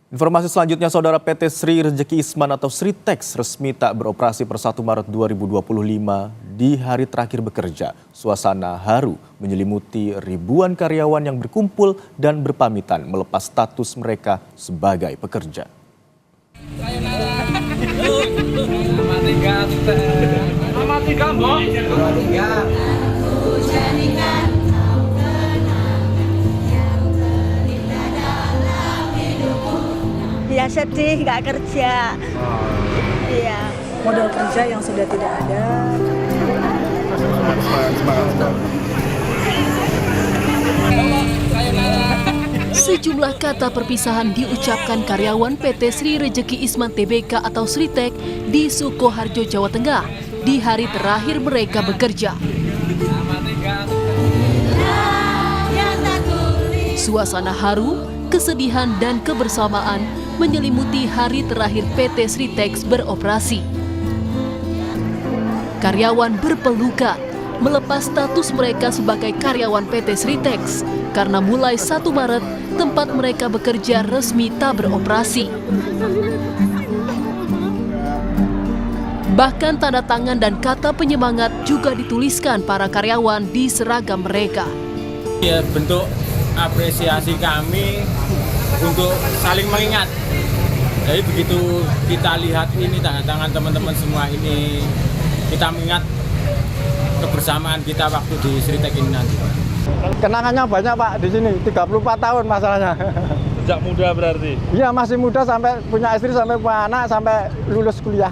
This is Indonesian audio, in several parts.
Informasi selanjutnya, Saudara, PT Sri Rejeki Isman atau Sritex resmi tak beroperasi per 1 Maret 2025 di hari terakhir bekerja. Suasana haru menyelimuti ribuan karyawan yang berkumpul dan berpamitan melepas status mereka sebagai pekerja. Ya sedih, nggak kerja. Iya. Modal kerja yang sudah tidak ada. Sejumlah kata perpisahan diucapkan karyawan PT Sri Rejeki Isman Tbk atau Sritex di Sukoharjo, Jawa Tengah di hari terakhir mereka bekerja. Suasana haru, kesedihan dan kebersamaan menyelimuti hari terakhir PT Sritex beroperasi. Karyawan berpelukan melepas status mereka sebagai karyawan PT Sritex karena mulai 1 Maret tempat mereka bekerja resmi tak beroperasi. Bahkan tanda tangan dan kata penyemangat juga dituliskan para karyawan di seragam mereka. Ya, bentuk apresiasi kami untuk saling mengingat. Jadi begitu kita lihat ini tangan teman-teman semua ini, kita mengingat kebersamaan kita waktu di Sritex ini nanti. Kenangannya banyak, Pak, di sini 34 tahun masalahnya. Sejak muda berarti? Iya, masih muda sampai punya istri, sampai punya anak, sampai lulus kuliah.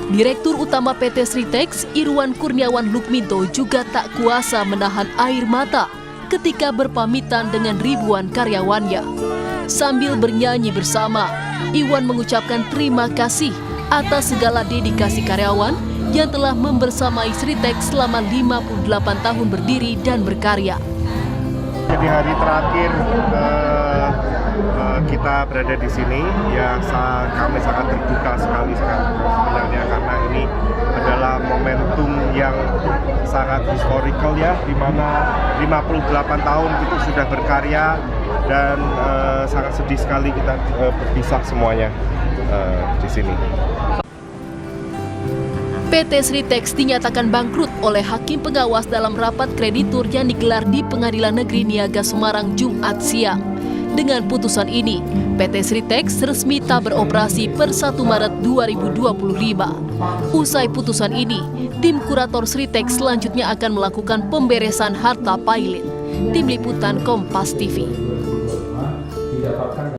Direktur Utama PT Sritex, Irwan Kurniawan Lukminto juga tak kuasa menahan air mata ketika berpamitan dengan ribuan karyawannya. Sambil bernyanyi bersama, Iwan mengucapkan terima kasih atas segala dedikasi karyawan yang telah membersamai Sritex selama 58 tahun berdiri dan berkarya. Jadi hari terakhir kita berada di sini, ya kami sangat terbuka sekali sebenarnya karena ini adalah momentum yang sangat historical ya, di mana 58 tahun kita sudah berkarya dan sangat sedih sekali kita berpisah semuanya di sini. PT Sritex dinyatakan bangkrut oleh Hakim Pengawas dalam rapat kreditur yang digelar di Pengadilan Negeri Niaga Semarang Jumat siang. Dengan putusan ini, PT Sritex resmi tak beroperasi per 1 Maret 2025. Usai putusan ini, tim kurator Sritex selanjutnya akan melakukan pemberesan harta pilot. Tim Liputan Kompas TV.